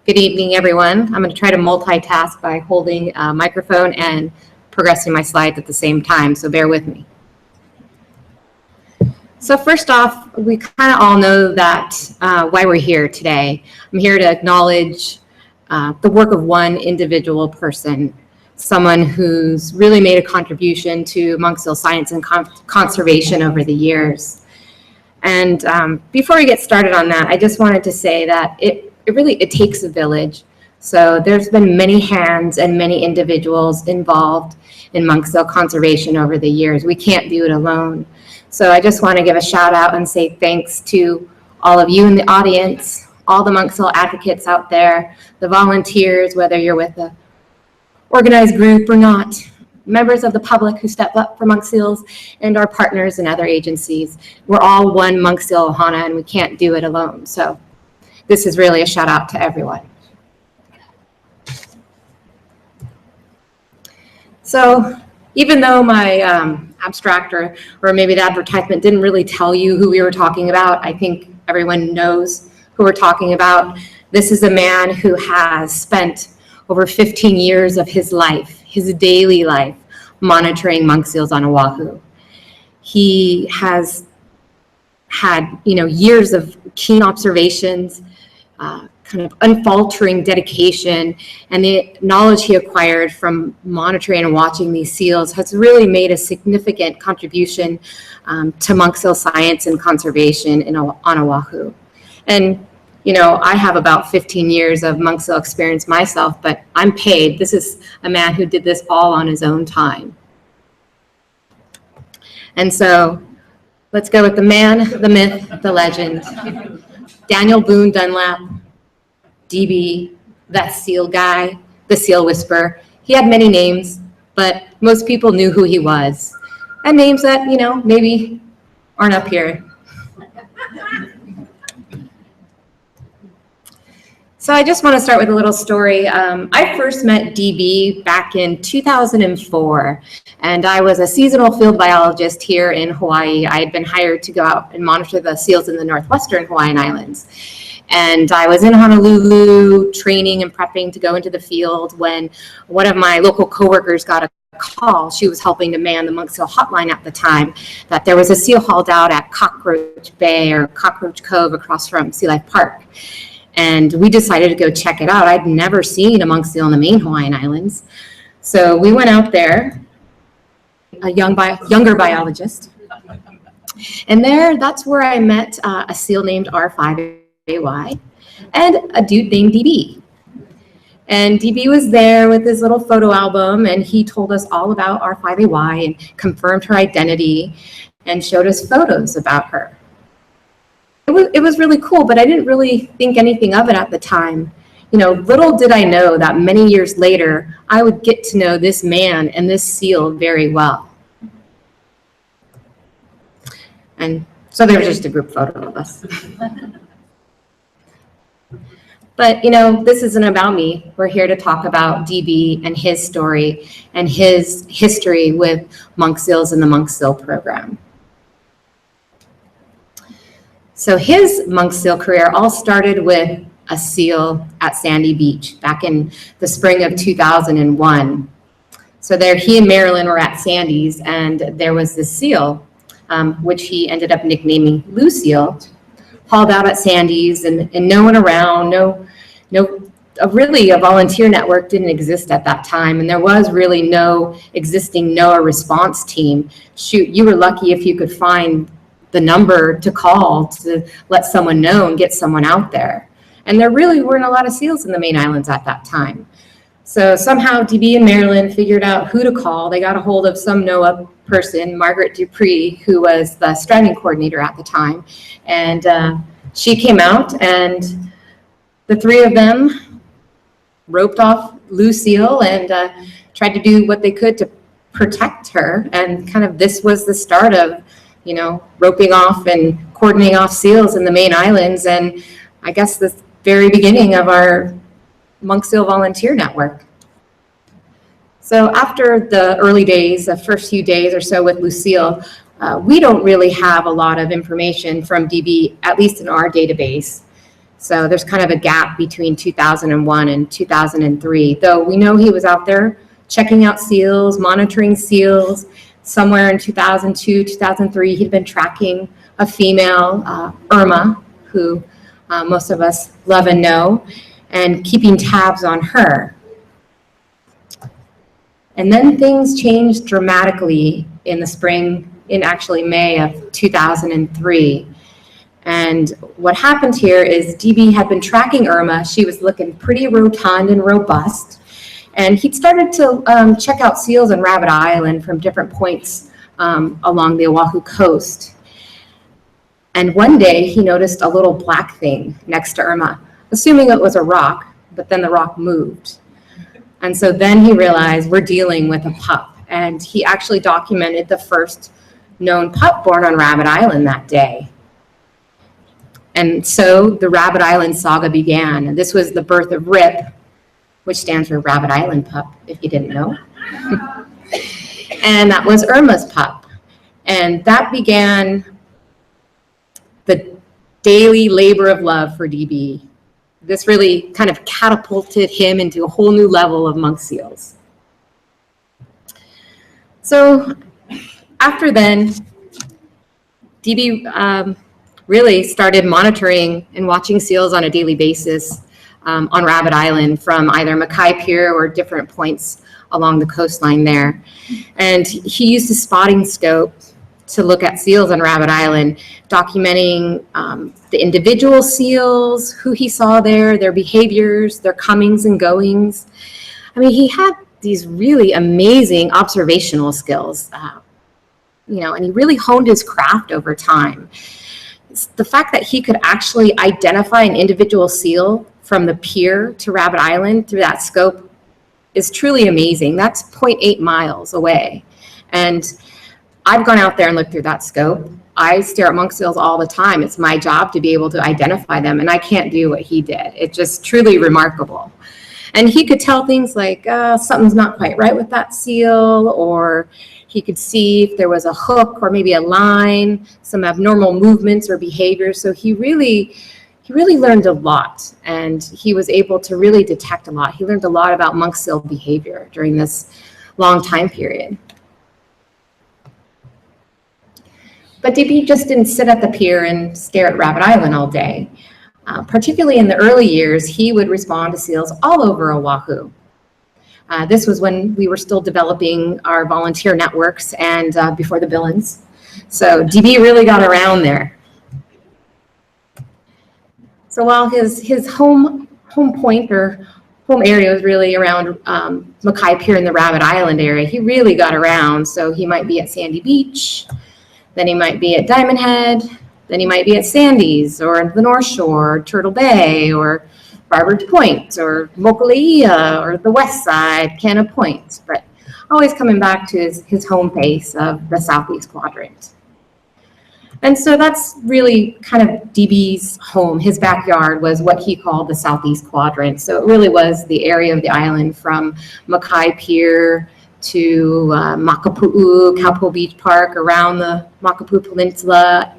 Good evening, everyone. I'm going to try to multitask by holding a microphone and progressing my slides at the same time, so bear with me. So first off, we kind of all know that why we're here today. I'm here to acknowledge the work of one individual person, someone who's really made a contribution to Monk Seal science and conservation over the years. And before we get started on that, I just wanted to say that it takes a village. So there's been many hands and many individuals involved in Monk Seal conservation over the years. We can't do it alone. So I just want to give a shout out and say thanks to all of you in the audience, all the Monk Seal advocates out there, the volunteers, whether you're with a organized group or not, members of the public who step up for Monk Seals, and our partners and other agencies. We're all one Monk Seal Ohana, and we can't do it alone. So this is really a shout out to everyone. So even though my abstract or maybe the advertisement didn't really tell you who we were talking about, I think everyone knows who we're talking about. This is a man who has spent over 15 years of his life, his daily life, monitoring monk seals on Oahu. He has had, years of keen observations, kind of unfaltering dedication, and the knowledge he acquired from monitoring and watching these seals has really made a significant contribution to monk seal science and conservation on Oahu. And I have about 15 years of monk seal experience myself, but I'm paid. This is a man who did this all on his own time. And so let's go with the man, the myth, the legend, Daniel Boone Dunlap, DB, that seal guy, the seal whisperer. He had many names, but most people knew who he was. And names that, maybe aren't up here. So I just want to start with a little story. I first met DB back in 2004, and I was a seasonal field biologist here in Hawaii. I had been hired to go out and monitor the seals in the northwestern Hawaiian Islands. And I was in Honolulu training and prepping to go into the field when one of my local coworkers got a call. She was helping to man the monk seal hotline at the time, that there was a seal hauled out at Cockroach Bay or Cockroach Cove across from Sea Life Park. And we decided to go check it out. I'd never seen a monk seal in the main Hawaiian Islands. So we went out there, a younger biologist. And that's where I met a seal named R5AY and a dude named DB. And DB was there with his little photo album, and he told us all about R5AY and confirmed her identity and showed us photos about her. It was really cool, but I didn't really think anything of it at the time. Little did I know that many years later, I would get to know this man and this seal very well. And so there was just a group photo of us. But, this isn't about me. We're here to talk about DB and his story and his history with monk seals and the Monk Seal program. So his monk seal career all started with a seal at Sandy Beach back in the spring of 2001. So there he and Marilyn were at Sandy's, and there was this seal, which he ended up nicknaming LuSeal, hauled out at Sandy's, and no one around, really a volunteer network didn't exist at that time, and there was really no existing NOAA response team. Shoot, you were lucky if you could find the number to call to let someone know and get someone out there. And there really weren't a lot of seals in the main islands at that time. So somehow DB and Marilyn figured out who to call. They got a hold of some NOAA person, Margaret Dupree, who was the striving coordinator at the time. And she came out, and the three of them roped off LuSeal and tried to do what they could to protect her. And kind of this was the start of roping off and cordoning off seals in the main islands, and I guess the very beginning of our monk seal volunteer network. So after the early days, the first few days or so with LuSeal, we don't really have a lot of information from DB, at least in our database. So there's kind of a gap between 2001 and 2003, though we know he was out there checking out seals, monitoring seals. Somewhere in 2002, 2003, he'd been tracking a female, Irma, who most of us love and know, and keeping tabs on her. And then things changed dramatically in the spring, in actually May of 2003. And what happened here is DB had been tracking Irma. She was looking pretty rotund and robust. And he'd started to check out seals on Rabbit Island from different points along the Oahu coast. And one day he noticed a little black thing next to Irma, assuming it was a rock, but then the rock moved. And so then he realized we're dealing with a pup. And he actually documented the first known pup born on Rabbit Island that day. And so the Rabbit Island saga began. And this was the birth of Rip, which stands for Rabbit Island pup, if you didn't know. And that was Irma's pup. And that began the daily labor of love for DB. This really kind of catapulted him into a whole new level of monk seals. So after then, DB really started monitoring and watching seals on a daily basis on Rabbit Island from either Mackay Pier or different points along the coastline there. And he used a spotting scope to look at seals on Rabbit Island, documenting the individual seals, who he saw there, their behaviors, their comings and goings. I mean, he had these really amazing observational skills, and he really honed his craft over time. The fact that he could actually identify an individual seal from the pier to Rabbit Island through that scope is truly amazing. That's 0.8 miles away. And I've gone out there and looked through that scope. I stare at monk seals all the time. It's my job to be able to identify them, and I can't do what he did. It's just truly remarkable. And he could tell things like something's not quite right with that seal, or he could see if there was a hook or maybe a line, some abnormal movements or behaviors. So he really learned a lot, and he was able to really detect a lot. He learned a lot about monk seal behavior during this long time period. But DB just didn't sit at the pier and stare at Rabbit Island all day. Particularly in the early years, he would respond to seals all over Oahu. This was when we were still developing our volunteer networks and before the Billings. So DB really got around there. So while his home point or home area was really around Mackay Pier in the Rabbit Island area, he really got around. So he might be at Sandy Beach, then he might be at Diamond Head, then he might be at Sandy's or the North Shore, Turtle Bay, or Barbers Point, or Mokuleia, or the West Side, Canna Point, but always coming back to his home base of the Southeast Quadrant. And so that's really kind of DB's home. His backyard was what he called the Southeast Quadrant. So it really was the area of the island from Mackay Pier to Makapu'u, Kaupo Beach Park, around the Makapu'u Peninsula,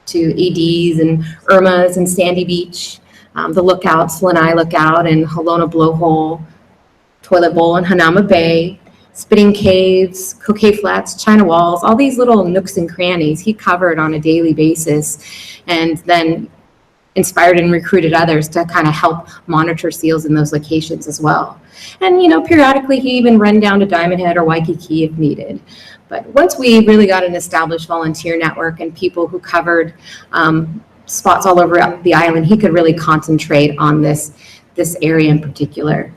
to EDs and Irma's and Sandy Beach, the Lookouts, Lanai Lookout and Halona Blowhole, Toilet Bowl and Hanauma Bay, Spitting Caves, Kokei Flats, China Walls, all these little nooks and crannies he covered on a daily basis, and then inspired and recruited others to kind of help monitor seals in those locations as well. And, periodically he even ran down to Diamond Head or Waikiki if needed. But once we really got an established volunteer network and people who covered spots all over the island, he could really concentrate on this area in particular.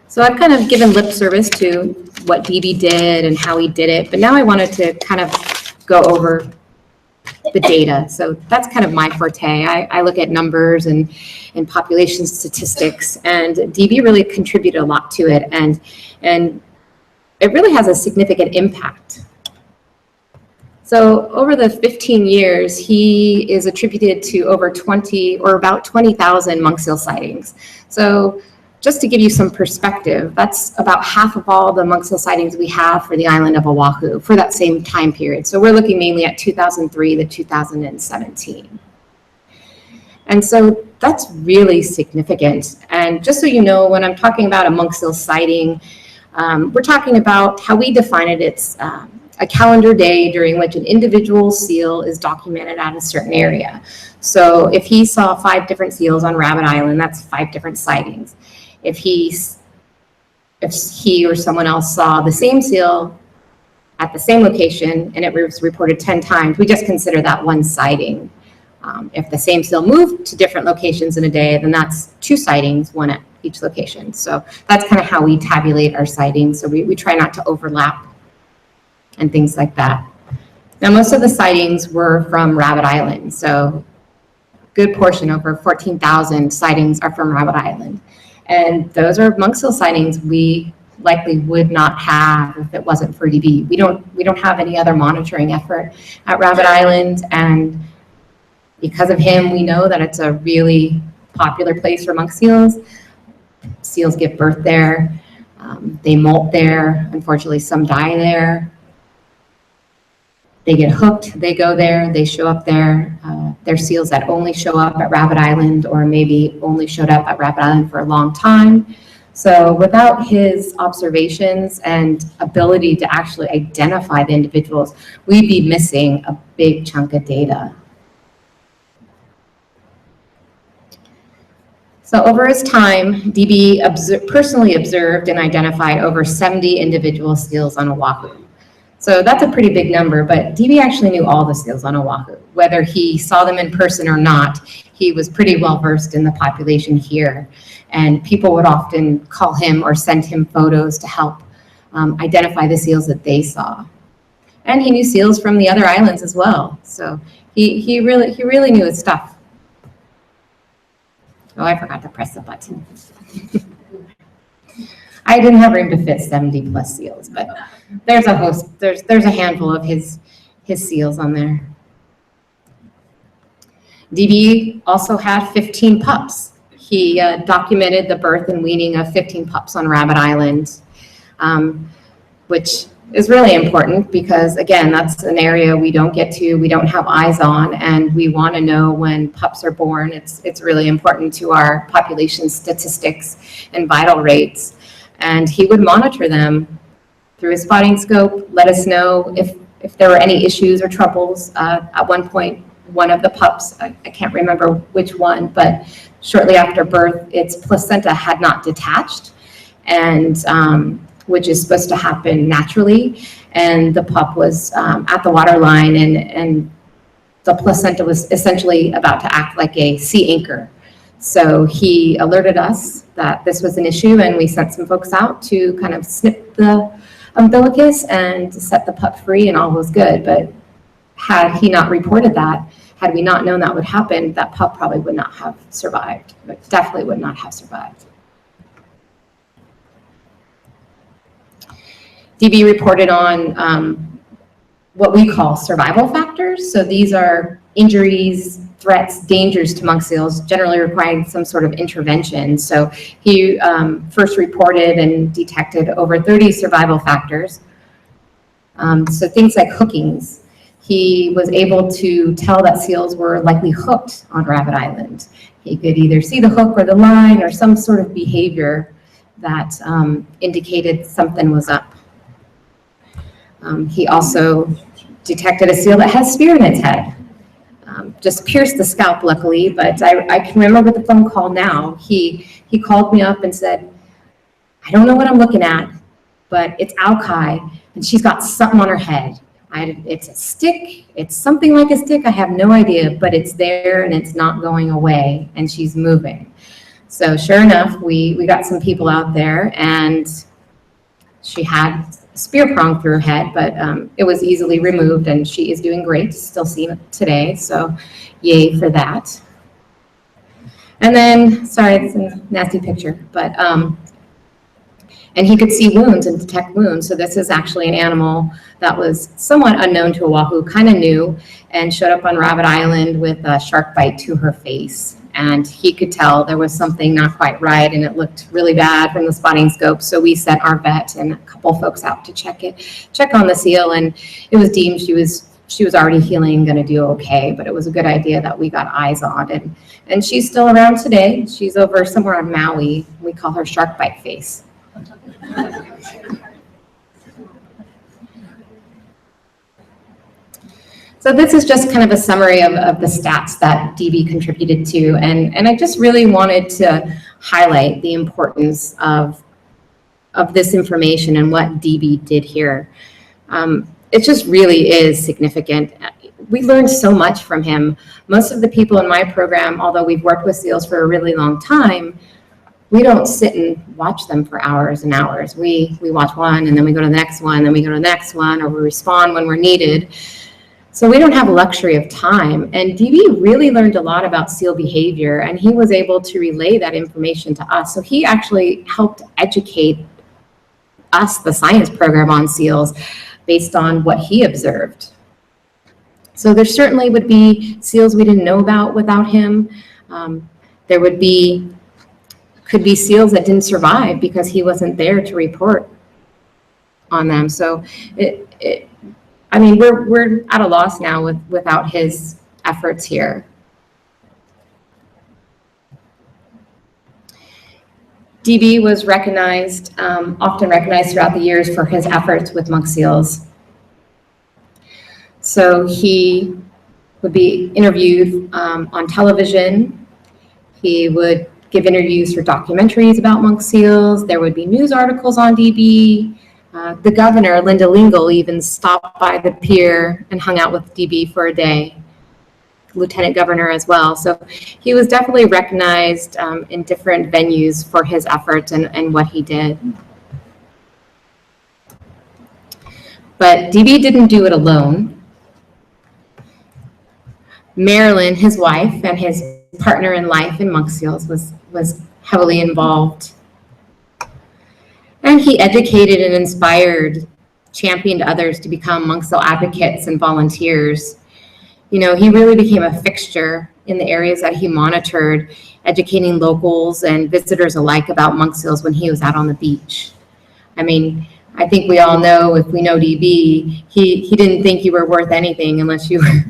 So I've kind of given lip service to what DB did and how he did it, but now I wanted to kind of go over the data. So that's kind of my forte. I look at numbers and population statistics, and DB really contributed a lot to it, and it really has a significant impact. So over the 15 years, he is attributed to over 20 or about 20,000 monk seal sightings. So just to give you some perspective, that's about half of all the monk seal sightings we have for the island of Oahu for that same time period. So we're looking mainly at 2003 to 2017. And so that's really significant. And just so you know, when I'm talking about a monk seal sighting, we're talking about how we define it. It's a calendar day during which an individual seal is documented at a certain area. So if he saw 5 different seals on Rabbit Island, that's 5 different sightings. If he or someone else saw the same seal at the same location and it was reported 10 times, we just consider that one sighting. If the same seal moved to different locations in a day, then that's 2 sightings, 1 at each location. So that's kind of how we tabulate our sightings. So we try not to overlap and things like that. Now, most of the sightings were from Rabbit Island. So a good portion, over 14,000 sightings, are from Rabbit Island. And those are monk seal sightings we likely would not have if it wasn't for DB. We don't have any other monitoring effort at Rabbit Island, and because of him, we know that it's a really popular place for monk seals. Seals give birth there. They molt there. Unfortunately, some die there. They get hooked, they go there, they show up there. There's seals that only show up at Rabbit Island or maybe only showed up at Rabbit Island for a long time. So without his observations and ability to actually identify the individuals, we'd be missing a big chunk of data. So over his time, DB personally observed and identified over 70 individual seals on Oahu. So that's a pretty big number, but DB actually knew all the seals on Oahu. Whether he saw them in person or not, he was pretty well versed in the population here. And people would often call him or send him photos to help identify the seals that they saw. And he knew seals from the other islands as well. So he really knew his stuff. Oh, I forgot to press the button. I didn't have room to fit 70 plus seals, but there's a host, there's a handful of his seals on there. DB also had 15 pups. He documented the birth and weaning of 15 pups on Rabbit Island, which is really important because, again, that's an area we don't get to, we don't have eyes on, and we want to know when pups are born. It's really important to our population statistics and vital rates. And he would monitor them through his spotting scope, let us know if there were any issues or troubles. At one point, one of the pups, I can't remember which one, but shortly after birth, its placenta had not detached, and which is supposed to happen naturally. And the pup was at the water line, and the placenta was essentially about to act like a sea anchor. So he alerted us that this was an issue, and we sent some folks out to kind of snip the umbilicus and set the pup free, and all was good. But had he not reported that, had we not known that would happen, that pup probably would not have survived, but definitely would not have survived. DB reported on what we call survival factors. So these are injuries, threats, dangers to monk seals, generally requiring some sort of intervention. So he first reported and detected over 30 survival factors. So things like hookings. He was able to tell that seals were likely hooked on Rabbit Island. He could either see the hook or the line or some sort of behavior that indicated something was up. He also detected a seal that has spear in its head. Just pierced the scalp, luckily, but I can remember the phone call now. He called me up and said, I don't know what I'm looking at, but it's Alkai, and she's got something on her head. It's a stick, it's something like a stick, I have no idea, but it's there and it's not going away, and she's moving. So sure enough, we got some people out there, and she had spear prong through her head, but it was easily removed, and she is doing great, still seeing it today, so yay for that. And then, sorry, it's a nasty picture, but, and he could see wounds and detect wounds, so this is actually an animal that was somewhat unknown to Oahu, kind of new, and showed up on Rabbit Island with a shark bite to her face, and he could tell there was something not quite right, and it looked really bad from the spotting scope. So we sent our vet and a couple folks out to check on the seal, and it was deemed she was already healing, going to do okay, but it was a good idea that we got eyes on it. And she's still around today. She's over somewhere on Maui. We call her Shark Bite Face. So this is just kind of a summary of the stats that DB contributed to, and I just really wanted to highlight the importance of this information and what DB did here. It just really is significant. We learned so much from him. Most of the people in my program, although we've worked with seals for a really long time, we don't sit and watch them for hours and hours. We watch one, and then we go to the next one, then we go to the next one, or we respond when we're needed. So we don't have a luxury of time. And DB really learned a lot about seal behavior, and he was able to relay that information to us. So he actually helped educate us, the science program, on seals based on what he observed. So there certainly would be seals we didn't know about without him. There could be seals that didn't survive because he wasn't there to report on them. So I mean, we're at a loss now without his efforts here. DB was recognized, often recognized throughout the years for his efforts with monk seals. So he would be interviewed on television. He would give interviews for documentaries about monk seals. There would be news articles on DB. The governor, Linda Lingle, even stopped by the pier and hung out with DB for a day. Lieutenant governor as well. So he was definitely recognized in different venues for his efforts and what he did. But DB didn't do it alone. Marilyn, his wife, and his partner in life in monk seals was heavily involved. And he educated and inspired, championed others to become monk seal advocates and volunteers. You know, he really became a fixture in the areas that he monitored, educating locals and visitors alike about monk seals when he was out on the beach. I mean, I think we all know, if we know DB, he didn't think you were worth anything unless you were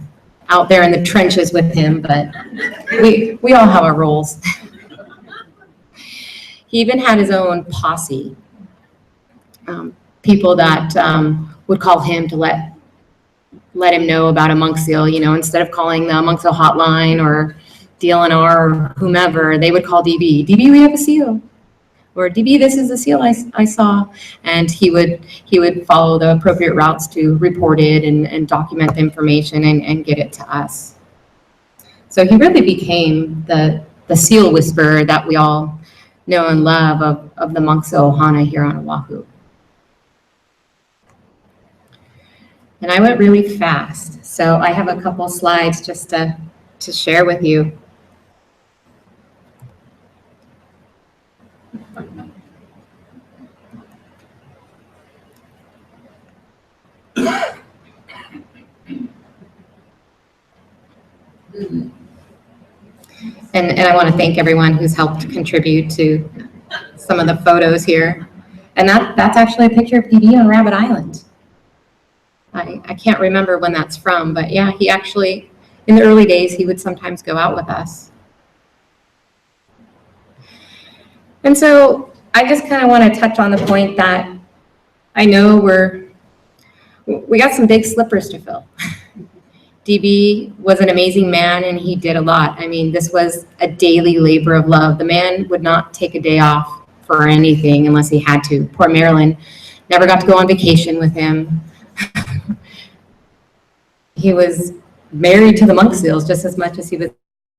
out there in the trenches with him, but we all have our roles. He even had his own posse. People that would call him to let him know about a monk seal. You know, instead of calling the monk seal hotline or DLNR or whomever, they would call DB. DB, we have a seal. Or DB, this is the seal I saw. And he would follow the appropriate routes to report it and document the information and get it to us. So he really became the seal whisperer that we all know and love of the monk seal Ohana here on Oahu. And I went really fast, so I have a couple slides just to share with you. And I want to thank everyone who's helped contribute to some of the photos here. And that's actually a picture of DB on Rabbit Island. I can't remember when that's from, but yeah, he actually, in the early days, he would sometimes go out with us. And so I just kind of want to touch on the point that I know we got some big slippers to fill. DB was an amazing man, and he did a lot. I mean, this was a daily labor of love. The man would not take a day off for anything unless he had to. Poor Marilyn never got to go on vacation with him. He was married to the monk seals just as much as he was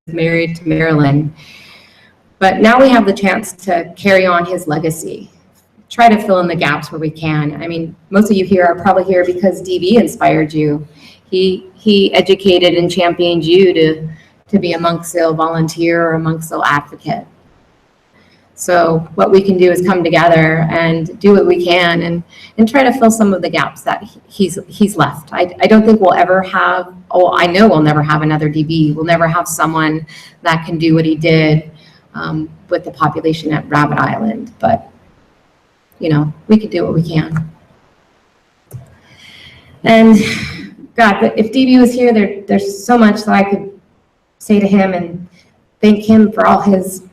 married to Marilyn. But now we have the chance to carry on his legacy, try to fill in the gaps where we can. I mean, most of you here are probably here because DB inspired you. He educated and championed you to be a monk seal volunteer or a monk seal advocate. So what we can do is come together and do what we can and try to fill some of the gaps that he's left. I don't think we'll ever have, I know we'll never have another DB. We'll never have someone that can do what he did with the population at Rabbit Island, but you know, we can do what we can. And God, if DB was here, there's so much that I could say to him and thank him for all his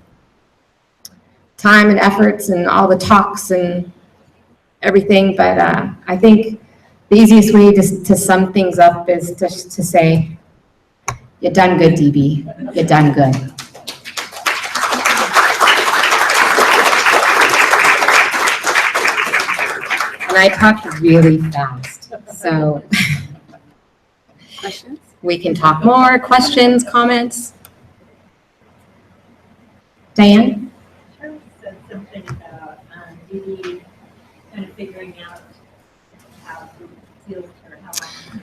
time and efforts and all the talks and everything, but I think the easiest way to sum things up is just to say, you done good, DB. You done good. And I talked really fast, so Questions? we can talk more. Questions, comments? Diane? Said something about DD kind of figuring out how to deal or how long.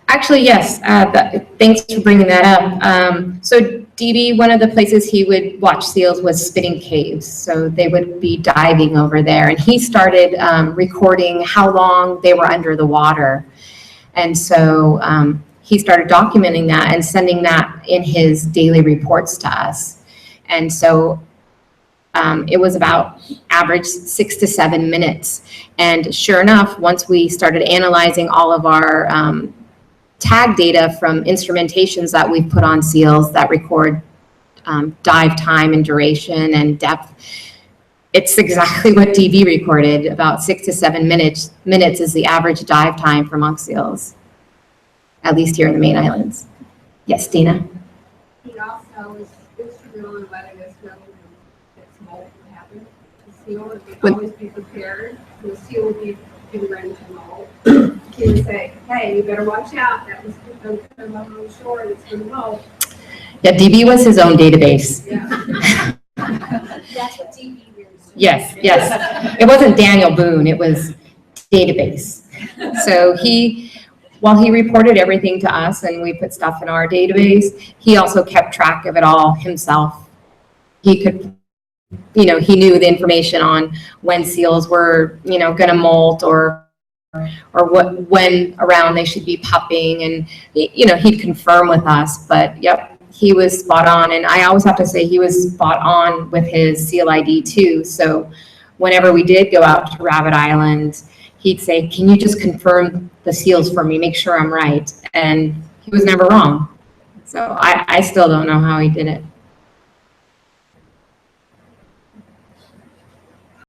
Actually, yes. Thanks for bringing that up. So DB, one of the places he would watch seals was Spitting Caves. So they would be diving over there, and he started recording how long they were under the water. And so he started documenting that and sending that in his daily reports to us. And so it was about average 6 to 7 minutes. And sure enough, once we started analyzing all of our tag data from instrumentations that we've put on seals that record dive time and duration and depth, it's exactly what DB recorded. About 6 to 7 minutes is the average dive time for monk seals, at least here in the main islands. Yes, Dina? He also is instrumental in letting us know when it's molt would happen. The seal would always be prepared. The seal would be getting ready to molt. He would say, hey, you better watch out. That was going to come up on the shore. It's going to molt. Yeah, DB was his own database. Yeah. That's what DB really said. Yes, yes. It wasn't Daniel Boone, it was database. So while he reported everything to us and we put stuff in our database, he also kept track of it all himself. He could, he knew the information on when seals were, gonna molt or when around they should be pupping, and, he'd confirm with us, but yep. He was spot on, and I always have to say he was spot on with his seal ID too. So whenever we did go out to Rabbit Island, he'd say, can you just confirm the seals for me, make sure I'm right? And he was never wrong. So I still don't know how he did it.